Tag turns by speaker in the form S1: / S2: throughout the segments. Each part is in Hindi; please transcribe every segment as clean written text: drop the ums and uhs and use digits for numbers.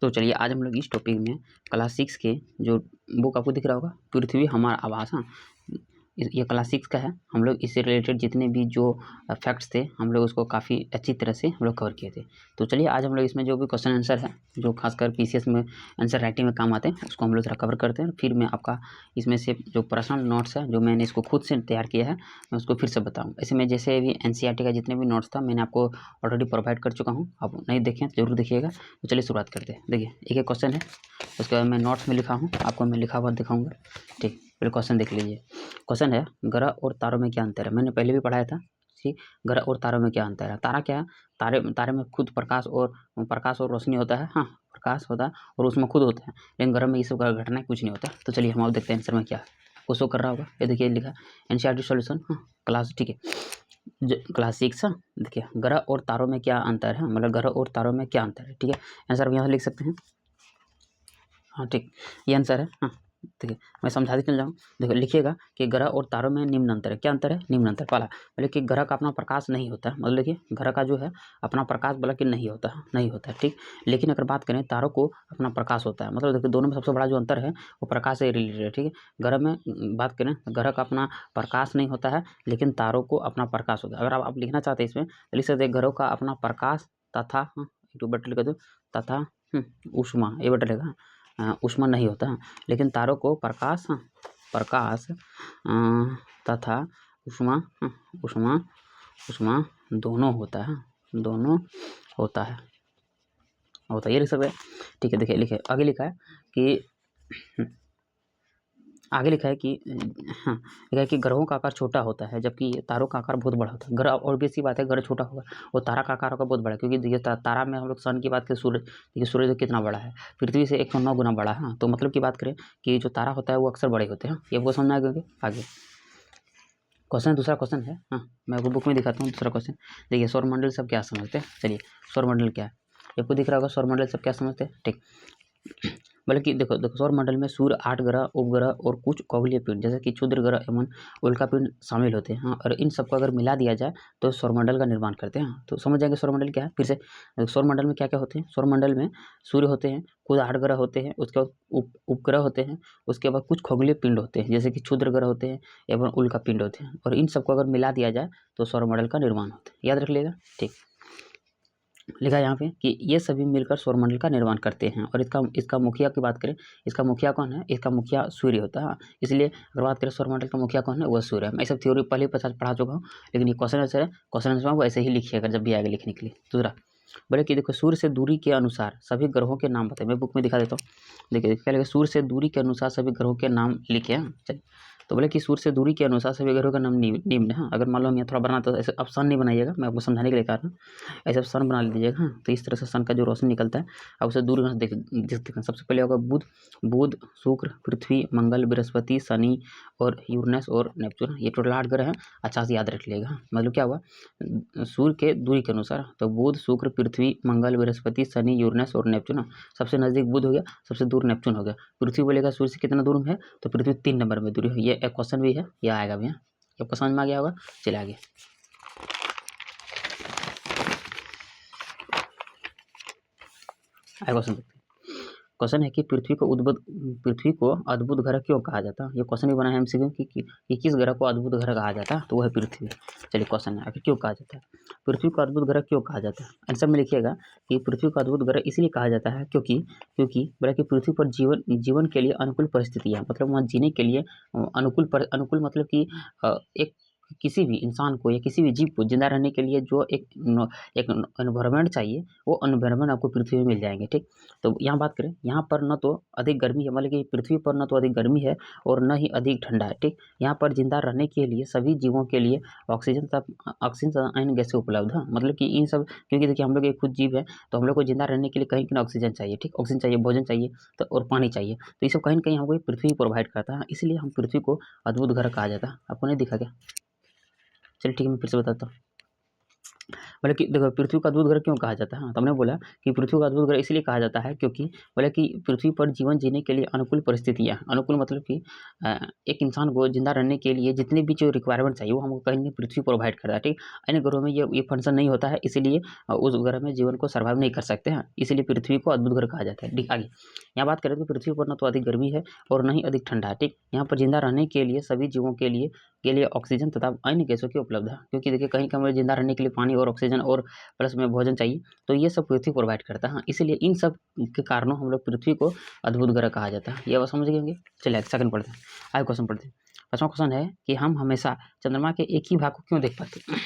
S1: तो चलिए आज हम लोग इस टॉपिक में क्लास 6 के जो बुक आपको दिख रहा होगा, पृथ्वी हमारा आवास। हाँ, ये क्लास 6 का है। हम लोग इससे रिलेटेड जितने भी जो फैक्ट्स थे हम लोग उसको काफ़ी अच्छी तरह से हम लोग कवर किए थे। तो चलिए आज हम लोग इसमें जो भी क्वेश्चन आंसर है, जो खासकर पीसीएस में आंसर राइटिंग में काम आते हैं, उसको हम लोग जरा कवर करते हैं। फिर मैं आपका इसमें से जो पर्सनल नोट्स है, जो मैंने इसको खुद से तैयार किया है, मैं उसको फिर से बताऊँ। ऐसे में जैसे भी एनसीईआरटी का जितने भी नोट्स था मैंने आपको ऑलरेडी प्रोवाइड कर चुका हूँ। आप नहीं देखें तो जरूर देखिएगा। तो चलिए शुरुआत करते हैं। देखिए एक एक क्वेश्चन है, उसके बाद मैं नोट्स में लिखा हूँ, आपको मैं लिखा हुआ दिखाऊंगा। ठीक, पहले क्वेश्चन देख लीजिए। क्वेश्चन है, ग्रह और तारों में क्या अंतर है। मैंने पहले भी पढ़ाया था। ठीक, ग्रह और तारों में क्या अंतर है। तारा क्या है, तारे में खुद प्रकाश और रोशनी होता है। हाँ, प्रकाश होता है और उसमें खुद होता है, लेकिन ग्रह में ये सब घटना कुछ नहीं होता। तो चलिए हम आप देखते हैं आंसर में क्या है। आपको शो कर रहा होगा, ये देखिए लिखा एनसीईआरटी सॉल्यूशन। हाँ क्लास, ठीक है, क्लास 6। हाँ देखिए, ग्रह और तारों में क्या अंतर है, मतलब ग्रह और तारों में क्या अंतर है। ठीक है, आंसर यहाँ से लिख सकते हैं। हाँ ठीक, ये आंसर है। हाँ देखिए, मैं समझा देते चल जाऊँ। देखो लिखिएगा कि ग्रह और तारों में निम्न अंतर है। क्या अंतर है, निम्न अंतर। पहला मतलब कि ग्रह का अपना प्रकाश नहीं होता है, मतलब देखिए ग्रह का जो है अपना प्रकाश बोला कि नहीं होता है, नहीं होता है। ठीक, लेकिन अगर बात करें तारों को अपना प्रकाश होता है, मतलब देखिए दोनों में सबसे बड़ा जो अंतर है वो प्रकाश से रिलेटेड है। ठीक है, ग्रह में बात करें, ग्रह का अपना प्रकाश नहीं होता है, लेकिन तारों को अपना प्रकाश होता है। अगर आप लिखना चाहते हैं इसमें तो लिख सकते हैं, ग्रहों का अपना प्रकाश तथा एक बटन लिख दो, तथा ऊष्मा, ये बटन लिखा ऊष्मा नहीं होता, लेकिन तारों को प्रकाश तथा ऊष्मा ऊष्मा दोनों होता है, दोनों होता है, ये लिख सकते हैं। ठीक है, देखिए लिखे आगे लिखा है कि हाँ लिखा है कि ग्रहों का आकार छोटा होता है जबकि तारों का आकार बहुत बड़ा होता है। ग्रह और भी सी बात है, ग्रह छोटा होगा और तारा का आकार होगा बहुत बड़ा, क्योंकि देखिए तारा में हम लोग सन की बात करें, सूर्य, देखिए सूर्य कितना बड़ा है, पृथ्वी से 109 गुना बड़ा है। हाँ, तो मतलब की बात करें कि जो तारा होता है वो अक्सर बड़े होते हैं। ये आपको समझ में आएगा। आगे क्वेश्चन, दूसरा क्वेश्चन है। हाँ मैं आपको बुक में दिखाता हूँ दूसरा क्वेश्चन। देखिए सौरमंडल सब क्या समझते हैं। चलिए सौरमंडल क्या है, आपको दिख रहा होगा सौरमंडल सब क्या समझते हैं। ठीक, बल्कि देखो सौरमंडल में सूर्य, 8 ग्रह, उपग्रह और कुछ खगोलीय पिंड जैसे कि क्षुद्र ग्रह एवं उल्का पिंड शामिल होते हैं। हाँ, और इन सबको अगर मिला दिया जाए तो सौरमंडल का निर्माण करते हैं। तो समझ जाएंगे सौरमंडल क्या है। फिर से सौरमंडल में क्या क्या होते हैं। सौरमंडल में सूर्य होते हैं, कुछ 8 ग्रह होते हैं, उसके बाद उपग्रह होते हैं, उसके बाद कुछ खगोलीय पिंड होते हैं जैसे कि क्षुद्र ग्रह होते हैं एवं उल्का पिंड होते हैं, और इन सबको अगर मिला दिया जाए तो सौरमंडल का निर्माण होता है। याद रख लेगा। ठीक, लिखा है यहाँ पे कि ये सभी मिलकर सौरमंडल का निर्माण करते हैं। और इसका मुखिया की बात करें, इसका मुखिया कौन है, इसका मुखिया सूर्य होता है। इसलिए अगर बात करें सौरमंडल का मुखिया कौन है, वह सूर्य है। मैं सब थ्योरी पहले पढ़ा चुका हूँ, लेकिन ये क्वेश्चन आंसर है, क्वेश्चन आंसर वो ऐसे ही लिखिएगा जब भी आएगा लिखने के लिए। दूसरा बोले कि देखो सूर्य से दूरी के अनुसार सभी ग्रहों के नाम बताए। मैं बुक में दिखा देता हूँ। देखिए क्या लिखा, सूर्य से दूरी के अनुसार सभी ग्रहों के नाम लिखे हैं। चलिए, तो बोले कि सूर्य से दूरी के अनुसार सभी ग्रहों का नाम निम्न है। अगर मान लो हम यहाँ थोड़ा बनाना तो ऐसे ऑप्शन नहीं बनाइएगा, मैं आपको समझाने के लिए कह रहा हूँ। ऐसे आप सन बना लीजिएगा। हाँ, तो इस तरह से सन का जो रोशनी निकलता है अब उसे दूर देख सबसे पहले होगा बुध, शुक्र, पृथ्वी, मंगल, बृहस्पति, शनि और यूरेनस और नेपच्यून। ये टोटल 8 ग्रह हैं। अच्छा से याद रख लीजिएगा। मतलब क्या हुआ, सूर्य के दूरी के अनुसार तो बुध, शुक्र, पृथ्वी, मंगल, बृहस्पति, शनि, यूरेनस और नेपच्यून। सबसे नजदीक बुध हो गया, सबसे दूर नेपच्यून हो गया। पृथ्वी बोलेगा सूर्य से कितना दूर में है, तो पृथ्वी 3 नंबर में दूरी है। ये एक क्वेश्चन भी है, यह आएगा भैया, आपको समझ में आ गया होगा। चलिए आगे क्वेश्चन देखते हैं। क्वेश्चन है कि पृथ्वी को अद्भुत ग्रह क्यों कहा जाता है। ये क्वेश्चन भी बना है एमसीक्यू कि किस ग्रह को अद्भुत ग्रह कहा जाता है, तो वह है पृथ्वी। चलिए क्वेश्चन है आखिर क्यों कहा जाता है, पृथ्वी को अद्भुत ग्रह क्यों कहा जाता है। आंसर में लिखिएगा कि पृथ्वी को अद्भुत ग्रह इसलिए कहा जाता है क्योंकि बोला कि पृथ्वी पर जीवन के लिए अनुकूल परिस्थितियाँ, मतलब वहाँ जीने के लिए अनुकूल मतलब कि एक किसी भी इंसान को या किसी भी जीव को जिंदा रहने के लिए जो एक एनवायरनमेंट चाहिए, वो एनवायरनमेंट आपको पृथ्वी में मिल जाएंगे। ठीक, तो यहाँ बात करें, यहाँ पर न तो अधिक गर्मी है, मतलब कि पृथ्वी पर न तो अधिक गर्मी है और न ही अधिक ठंडा है। ठीक, यहाँ पर जिंदा रहने के लिए सभी जीवों के लिए ऑक्सीजन तथा अन्य गैसें उपलब्ध है। मतलब कि इन सब, क्योंकि देखिए हम लोग एक खुद जीव है, तो हम लोग को जिंदा रहने के लिए कहीं ना ऑक्सीजन चाहिए। ठीक, ऑक्सीजन चाहिए, भोजन चाहिए, तो और पानी चाहिए, तो ये सब कहीं ना कहीं हमको पृथ्वी प्रोवाइड करता है। इसलिए हम पृथ्वी को अद्भुत ग्रह कहा जाता है। आपको नहीं दिखा क्या। चलिए ठीक है, मैं फिर से बताता हूँ। बोले कि देखो पृथ्वी का अद्भुत ग्रह क्यों कहा जाता है? हाँ, तो हमने बोला कि पृथ्वी का अद्भुत ग्रह इसलिए कहा जाता है क्योंकि बोले कि पृथ्वी पर जीवन जीने के लिए अनुकूल परिस्थितियाँ, अनुकूल मतलब कि एक इंसान को जिंदा रहने के लिए जितनी भी जो रिक्वायरमेंट चाहिए वो हमको कहीं न कहीं पृथ्वी प्रोवाइड करता है, ठीक। अन्य ग्रहों में ये फंक्शन नहीं होता है, इसीलिए उस ग्रह में जीवन को सर्वाइव नहीं कर सकते हैं, इसीलिए पृथ्वी को अद्भुत ग्रह कहा जाता है। ठीक, आगे यहाँ बात करें तो पृथ्वी पर न तो अधिक गर्मी है और न ही अधिक ठंडा है, ठीक। यहाँ पर जिंदा रहने के लिए सभी जीवों के लिए ऑक्सीजन तथा अन्य गैसों की उपलब्ध है, क्योंकि देखिए कहीं कहीं जिंदा रहने के लिए पानी और ऑक्सीजन और प्लस में भोजन चाहिए, तो ये सब पृथ्वी प्रोवाइड करता है। हाँ, इसीलिए इन सब के कारणों हम लोग पृथ्वी को अद्भुत ग्रह कहा जाता है। ये बात समझ गए? चलिए सेकंड पढ़ते हैं, आगे क्वेश्चन पढ़ते हैं। 5वां क्वेश्चन है कि हम हमेशा चंद्रमा के एक ही भाग को क्यों देख पाते हैं?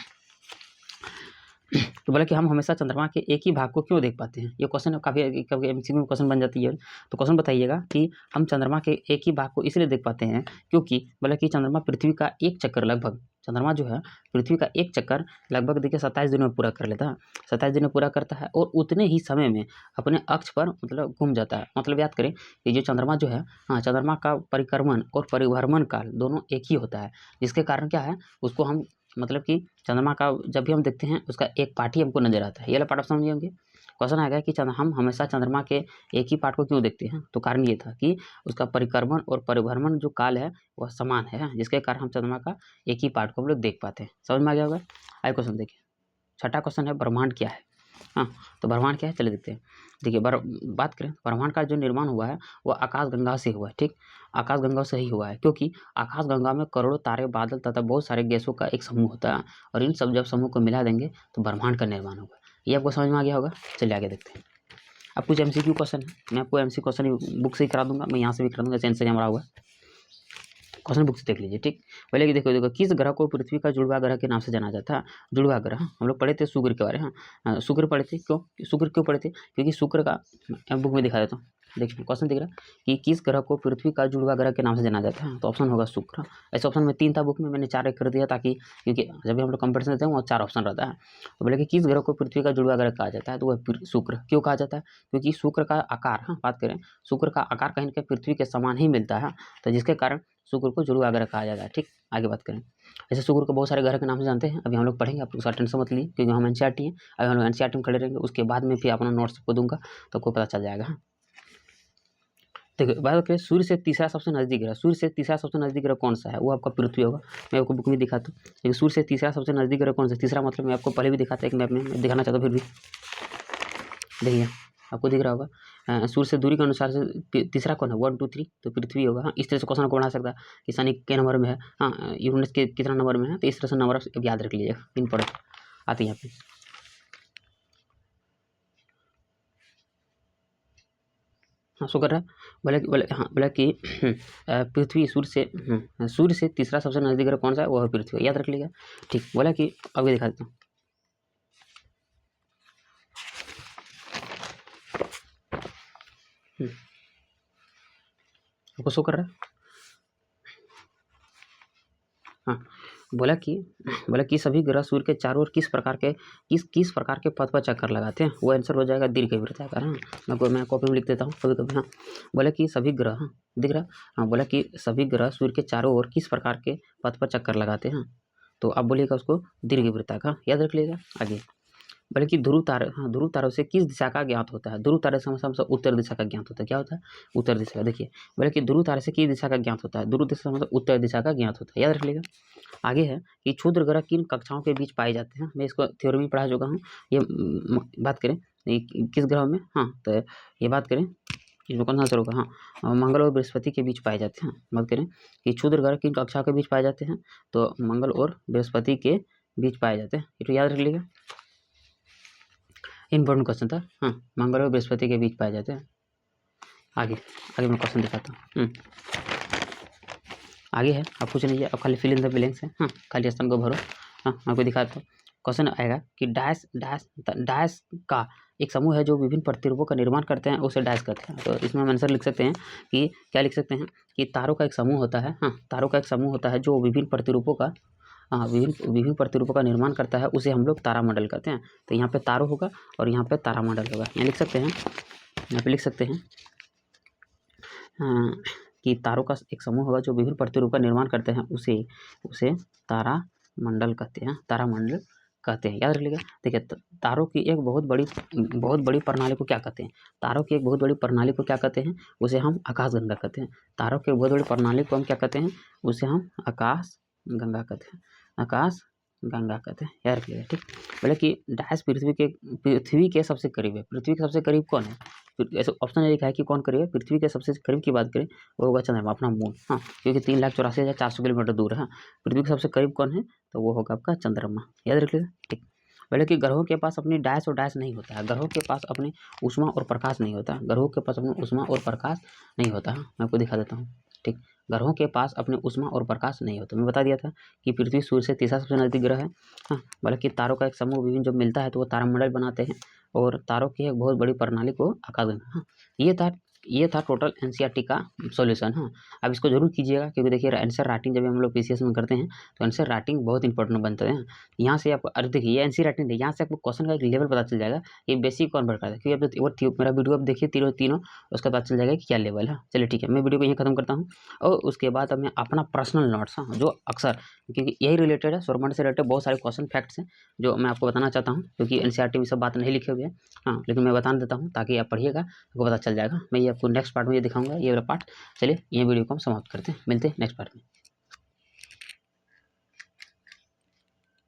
S1: तो बोला कि हम हमेशा चंद्रमा के एक ही भाग को क्यों देख पाते हैं? ये क्वेश्चन काफ़ी एमसीक्यू में क्वेश्चन बन जाती है। तो क्वेश्चन बताइएगा कि हम चंद्रमा के एक ही भाग को इसलिए देख पाते हैं क्योंकि बोला कि चंद्रमा पृथ्वी का एक चक्कर लगभग, चंद्रमा जो है पृथ्वी का एक चक्कर लगभग देखिए 27 दिनों में पूरा कर लेता है, 27 दिन में पूरा करता है और उतने ही समय में अपने अक्ष पर मतलब घूम जाता है। मतलब याद करें कि जो चंद्रमा जो है, हाँ, चंद्रमा का परिक्रमण और परिभ्रमण काल दोनों एक ही होता है, जिसके कारण क्या है उसको हम मतलब कि चंद्रमा का जब भी हम देखते हैं उसका एक पार्ट ही हमको नजर आता है। ये वाला पार्ट आप समझिए होंगे। क्वेश्चन आएगा कि हम हमेशा चंद्रमा के एक ही पार्ट को क्यों देखते हैं? तो कारण ये था कि उसका परिक्रमण और परिभ्रमण जो काल है वह समान है, जिसके कारण हम चंद्रमा का एक ही पार्ट को हम लोग देख पाते हैं। समझ में आ गया होगा? आगे क्वेश्चन देखिए, छठा क्वेश्चन है ब्रह्मांड क्या है? हाँ, तो ब्रह्मांड क्या है चलिए देखते हैं। देखिए बात करें ब्रह्मांड का जो निर्माण हुआ है वो आकाशगंगा से हुआ है, ठीक। आकाशगंगा से ही हुआ है क्योंकि आकाशगंगा में करोड़ों तारे, बादल तथा बहुत सारे गैसों का एक समूह होता है और इन सब जब समूह को मिला देंगे तो ब्रह्मांड का निर्माण होगा। ये आपको समझ में आ गया होगा? चलिए आगे देखते हैं। अब कुछ एमसीक्यू क्वेश्चन है, मैं आपको एमसीक्यू क्वेश्चन बुक से ही करा दूंगा, मैं यहाँ से भी करा दूंगा, आंसर हमारा हुआ है। क्वेश्चन बुक से देख लीजिए, ठीक। पहले कि देखो किस ग्रह को पृथ्वी का जुड़वा ग्रह के नाम से जाना जाता है? जुड़वा ग्रह हम लोग पढ़े थे शुक्र के बारे में। हाँ, शुक्र पढ़े थे। शुक्र क्यों पढ़े थे? क्योंकि शुक्र का बुक में दिखा देता हूँ। देखिए क्वेश्चन दिख रहा है कि किस ग्रह को पृथ्वी का जुड़वा ग्रह के नाम से जाना जाता है? तो ऑप्शन होगा शुक्र। ऐसे ऑप्शन में 3 था बुक में, मैंने 4 कर दिया ताकि, क्योंकि जब भी हम लोग कंपटीशन देते हैं वहाँ 4 ऑप्शन रहता है। तो बोले कि किस ग्रह को पृथ्वी का जुड़वा ग्रह कहा जाता है? तो वह शुक्र। क्यों कहा जाता है? क्योंकि शुक्र का आकार, हाँ बात करें, शुक्र का आकार कहीं ना कहीं पृथ्वी के समान ही मिलता है, तो जिसके कारण शुक्र को जुड़वा ग्रह कहा जाता है, ठीक। आगे बात करें, ऐसे शुक्र को बहुत सारे ग्रह के नाम से जानते हैं, अभी हम लोग पढ़ेंगे, आप लोग टेंशन मत लिए क्योंकि हम एनसीईआरटी हैं। अभी हम लोग एनसीईआरटी में खड़े रहेंगे, उसके बाद में फिर अपना नोट्स को दूंगा तो आपको पता चल जाएगा। हाँ, देखिए बात करें सूर्य से तीसरा सबसे नजदीक ग्रह, सूर्य से तीसरा सबसे नजदीक ग्रह कौन सा है? वो आपका पृथ्वी होगा। मैं आपको बुक में दिखाता हूँ, लेकिन सूर्य से तीसरा सबसे नजदीक ग्रह कौन सा? तीसरा मतलब मैं आपको पहले भी दिखाता एक मैप में, मैं दिखाना चाहता हूँ फिर भी। देखिए आपको दिख रहा होगा सूर्य से दूरी के अनुसार से तीसरा कौन है? 1 2 3, तो पृथ्वी होगा। हाँ, इस तरह से क्वेश्चन को बना सकता है कि शनि के नंबर में है, हाँ यूरेनस के कितना नंबर में है, तो इस तरह से नंबर आप याद रख लीजिएगा, इंपॉर्टेंट आते हैं यहाँ पे। हाँ शो कर रहा है, बोला कि पृथ्वी सूर्य से तीसरा सबसे नजदीक ग्रह कौन सा है? वो है पृथ्वी, याद रख लीजिएगा, ठीक। बोला कि आगे दिखा देता हूँ। आपको शो कर रहा है? हाँ, बोला कि सभी ग्रह सूर्य के चारों ओर किस प्रकार के पथ पर चक्कर लगाते हैं? वो आंसर हो जाएगा दीर्घवृत्ताकार। हाँ, मैं कॉपी में लिख देता हूँ कभी कभी। हाँ, बोला कि सभी ग्रह, हाँ दिख रहा। हाँ, बोला कि सभी ग्रह सूर्य के चारों ओर किस प्रकार के पथ पर चक्कर लगाते हैं? तो आप बोलिएगा उसको दीर्घवृत्ताकार, याद रख लीजिएगा। आगे बोले कि ध्रुव तारे, हाँ ध्रुव तारों से किस दिशा का ज्ञात होता है? ध्रुव तारे से मतलब उत्तर दिशा का ज्ञात होता है। क्या होता है? उत्तर दिशा का। देखिए बोले कि ध्रुव तारे से किस दिशा का ज्ञात होता है? ध्रुव दिशा मतलब उत्तर दिशा का ज्ञात होता है, याद रख लीजिएगा। आगे है कि क्षुद्र ग्रह किन कक्षाओं के बीच पाए जाते हैं? मैं इसको थ्योरी में पढ़ा चुका हूँ। ये बात करें किस ग्रह में, हाँ तो ये बात करें इसमें कौन सा आंसर होगा? हाँ, मंगल और बृहस्पति के बीच पाए जाते हैं। बात करें कि क्षुद्र ग्रह किन कक्षाओं के बीच पाए जाते हैं? तो मंगल और बृहस्पति के बीच पाए जाते हैं, ये तो याद रख लीजिएगा, इंपॉर्टेंट क्वेश्चन था। हाँ, मंगल और बृहस्पति के बीच पाए जाते हैं। आगे मैं क्वेश्चन दिखाता हूँ। आगे है, आप कुछ नहीं है, अब खाली फिल इन द ब्लैंक्स है। हाँ, खाली स्थान को भरो। हाँ, मैं आपको दिखाता हूँ। क्वेश्चन आएगा कि डैश का एक समूह है जो विभिन्न प्रतिरूपों का निर्माण करते हैं, उसे डैश कहते हैं। तो इसमें हम आंसर लिख सकते हैं कि क्या लिख सकते हैं कि तारों का एक समूह होता है। हाँ, तारों का एक समूह होता है जो विभिन्न प्रतिरूपों का विभिन्न प्रतिरूपों का निर्माण करता है, उसे हम लोग तारामंडल कहते हैं। तो यहाँ पे तारों होगा और यहाँ पे तारामंडल होगा। यहाँ लिख सकते हैं, यहाँ पे लिख सकते हैं कि तारों का एक समूह होगा जो विभिन्न प्रतिरूप का निर्माण करते हैं, उसे तारामंडल कहते हैं, तारामंडल कहते हैं, याद रख लीजिएगा। देखिए तारों की एक बहुत बड़ी प्रणाली को क्या कहते हैं, तारों की एक बहुत बड़ी प्रणाली को क्या कहते हैं, उसे हम आकाशगंगा कहते हैं। तारों की बहुत बड़ी प्रणाली को हम क्या कहते हैं, उसे हम आकाशगंगा कहते हैं, आकाशगंगा कहते हैं, याद रख लीजिएगा। ठीक, बोले कि डैश पृथ्वी के सबसे करीब है। पृथ्वी के सबसे करीब कौन है, ऐसे ऑप्शन ये लिखा है कि कौन करीब है। पृथ्वी के सबसे करीब की बात करें वो होगा चंद्रमा, अपना मून। हाँ, क्योंकि 3,84,400 किलोमीटर दूर है। पृथ्वी के सबसे करीब कौन है, तो वो होगा आपका चंद्रमा, याद रख लीजिए। ठीक, बोले कि ग्रहों के पास अपनी डैश और डैश नहीं होता है, ग्रहों के पास अपनी ऊष्मा और प्रकाश नहीं होता, ग्रहों के पास अपनी ऊष्मा और प्रकाश नहीं होता है। मैं आपको दिखा देता हूँ। ठीक, ग्रहों के पास अपने ऊष्मा और प्रकाश नहीं होता। मैं बता दिया था कि पृथ्वी सूर्य से तीसरा सबसे नजदीक ग्रह है। हाँ, बोले कि तारों का एक समूह विभिन्न जब मिलता है तो वो तारामंडल बनाते हैं, और तारों की एक बहुत बड़ी प्रणाली को आकाशगंगा। हाँ, ये था टोटल एनसीईआरटी का सॉल्यूशन। हाँ, अब इसको जरूर कीजिएगा, क्योंकि देखिए आंसर राइटिंग जब हम लोग पीसीएस में करते हैं तो आंसर राइटिंग बहुत इंपॉर्टेंट बनता है। यहाँ से आपको, अरे देखिए ये एनसीईआरटी नहीं, यहाँ से आपको क्वेश्चन का एक लेवल पता चल जाएगा कि बेसिक कौन भर करता है। क्योंकि अब मेरा वीडियो आप देखिए तीनों, उसका पता चल जाएगा कि क्या लेवल है। चलिए ठीक है, मैं वीडियो को यहीं खत्म करता हूँ, और उसके बाद अब मैं अपना पर्सनल नोट्स, हाँ, जो अक्सर, क्योंकि यही रिलेटेड है, सौरमंडल से रिलेटेड बहुत सारे क्वेश्चन फैक्ट्स हैं जो मैं आपको बताना चाहता हूँ, क्योंकि एनसीईआरटी में सब बात नहीं लिखे हुए हैं। हाँ, लेकिन मैं बता देता हूँ ताकि आप पढ़िएगा, आपको पता चल जाएगा। मैं ये आपको नेक्स्ट पार्ट में ये दिखाऊंगा, ये वाला पार्ट। चलिए ये वीडियो को हम समाप्त करते हैं, मिलते हैं नेक्स्ट पार्ट में।